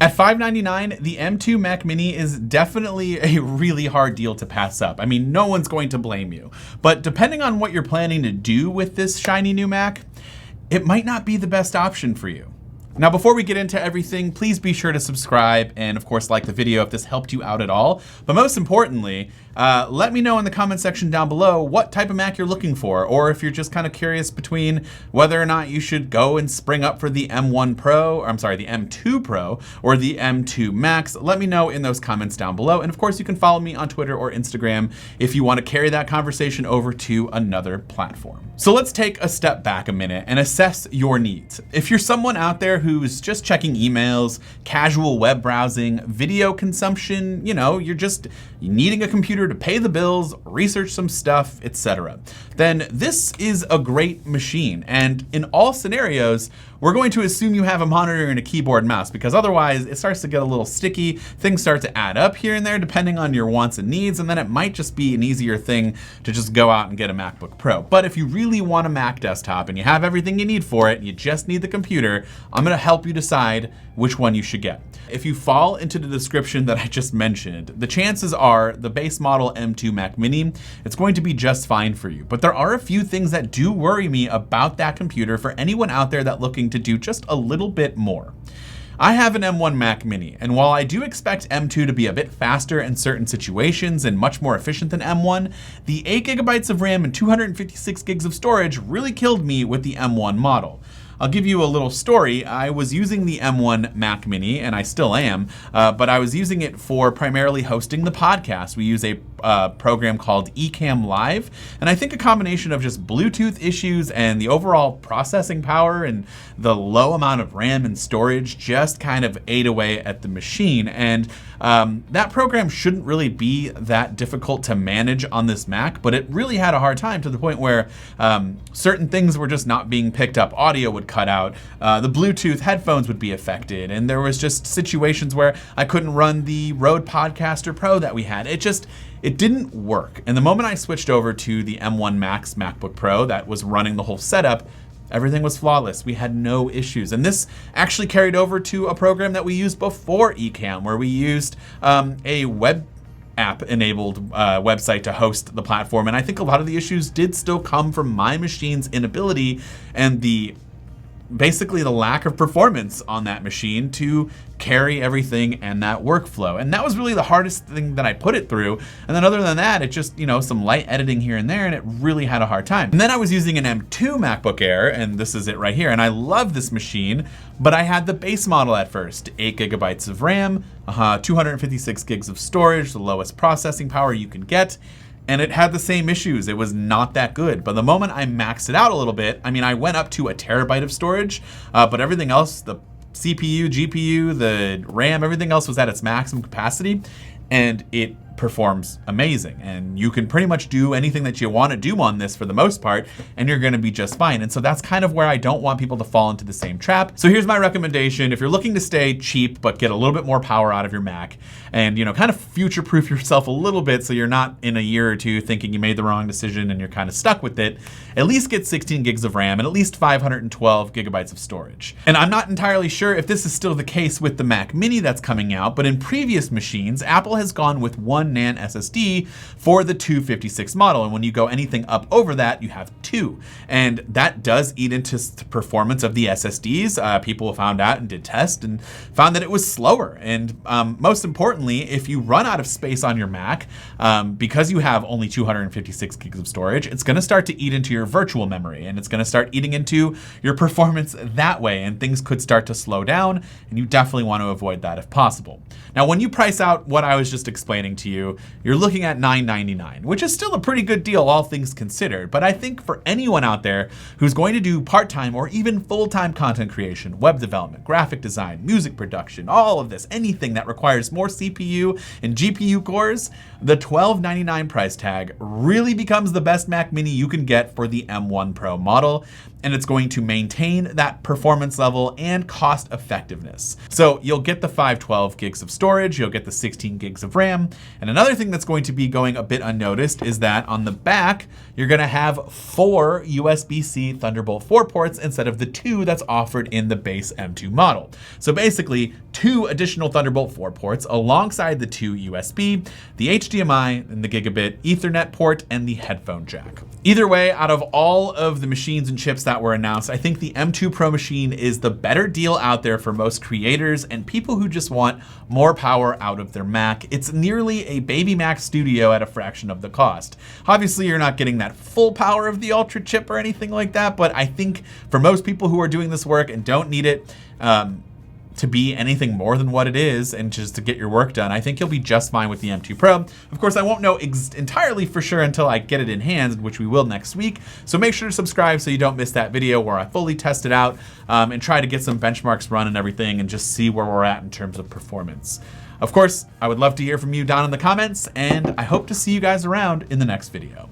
At $599, the M2 Mac Mini is definitely a really hard deal to pass up. I mean, no one's going to blame you. But depending on what you're planning to do with this shiny new Mac, it might not be the best option for you. Now, before we get into everything, please be sure to subscribe and, of course, like the video if this helped you out at all. But most importantly, let me know in the comment section down below what type of Mac you're looking for, or if you're just kind of curious between whether or not you should go and spring up for the M1 Pro, or I'm sorry, the M2 Pro or the M2 Max. Let me know in those comments down below. And of course, you can follow me on Twitter or Instagram if you want to carry that conversation over to another platform. So let's take a step back a minute and assess your needs. If you're someone out there who's just checking emails, casual web browsing, video consumption, you're just needing a computer to pay the bills, research some stuff, etc., then this is a great machine. And in all scenarios, we're going to assume you have a monitor and a keyboard and mouse, because otherwise it starts to get a little sticky. Things start to add up here and there depending on your wants and needs, and then it might just be an easier thing to just go out and get a MacBook Pro. But if you really want a Mac desktop and you have everything you need for it, and you just need the computer, I'm gonna help you decide which one you should get. If you fall into the description that I just mentioned, the chances are the base model M2 Mac Mini, it's going to be just fine for you. But there are a few things that do worry me about that computer for anyone out there that's looking to do just a little bit more. I have an M1 Mac Mini, and while I do expect M2 to be a bit faster in certain situations and much more efficient than M1, the 8GB of RAM and 256 gigs of storage really killed me with the M1 model. I'll give you a little story. I was using the M1 Mac Mini, and I still am, but I was using it for primarily hosting the podcast. We use a program called Ecamm Live, and I think a combination of just Bluetooth issues and the overall processing power and the low amount of RAM and storage just kind of ate away at the machine. And that program shouldn't really be that difficult to manage on this Mac, but it really had a hard time, to the point where certain things were just not being picked up. Audio would cut out, the Bluetooth headphones would be affected, and there was just situations where I couldn't run the Rode Podcaster Pro that we had. It didn't work. And the moment I switched over to the M1 Max MacBook Pro that was running the whole setup, everything was flawless. We had no issues. And this actually carried over to a program that we used before Ecamm, where we used a web app enabled website to host the platform. And I think a lot of the issues did still come from my machine's inability and basically the lack of performance on that machine to carry everything and that workflow. And that was really the hardest thing that I put it through. And then other than that, it just, some light editing here and there, and it really had a hard time. And then I was using an M2 MacBook Air, and this is it right here. And I love this machine, but I had the base model at first, 8GB of RAM, 256 gigs of storage, the lowest processing power you can get. And it had the same issues. It was not that good. But the moment I maxed it out a little bit, I went up to 1 TB of storage, but everything else, the CPU, GPU, the RAM, everything else was at its maximum capacity, and it performs amazing. And you can pretty much do anything that you want to do on this for the most part, and you're going to be just fine. And so that's kind of where I don't want people to fall into the same trap. So here's my recommendation. If you're looking to stay cheap but get a little bit more power out of your Mac, and kind of future-proof yourself a little bit so you're not in a year or two thinking you made the wrong decision and you're kind of stuck with it, at least get 16 gigs of RAM and at least 512 GB of storage. And I'm not entirely sure if this is still the case with the Mac Mini that's coming out, but in previous machines, Apple has gone with 1 NAND SSD for the 256 model. And when you go anything up over that, you have 2. And that does eat into the performance of the SSDs. People found out and did tests and found that it was slower. And most importantly, if you run out of space on your Mac, because you have only 256 gigs of storage, it's going to start to eat into your virtual memory, and it's going to start eating into your performance that way, and things could start to slow down, and you definitely want to avoid that if possible. Now, when you price out what I was just explaining to you, you're looking at $999, which is still a pretty good deal, all things considered. But I think for anyone out there who's going to do part-time or even full-time content creation, web development, graphic design, music production, all of this, anything that requires more CPU and GPU cores, the $1299 price tag really becomes the best Mac Mini you can get for the M1 Pro model. and it's going to maintain that performance level and cost effectiveness. So you'll get the 512 gigs of storage, you'll get the 16 gigs of RAM, and another thing that's going to be going a bit unnoticed is that on the back, you're gonna have 4 USB-C Thunderbolt 4 ports instead of the 2 that's offered in the base M2 model. So basically, 2 additional Thunderbolt 4 ports alongside the 2 USB, the HDMI and the Gigabit Ethernet port, and the headphone jack. Either way, out of all of the machines and chips that were announced, I think the M2 Pro machine is the better deal out there for most creators and people who just want more power out of their Mac. It's nearly a baby Mac Studio at a fraction of the cost. Obviously, you're not getting that full power of the Ultra chip or anything like that, but I think for most people who are doing this work and don't need it, to be anything more than what it is and just to get your work done, I think you'll be just fine with the M2 Pro. Of course, I won't know entirely for sure until I get it in hand, which we will next week. So make sure to subscribe so you don't miss that video where I fully test it out and try to get some benchmarks run and everything and just see where we're at in terms of performance. Of course, I would love to hear from you down in the comments, and I hope to see you guys around in the next video.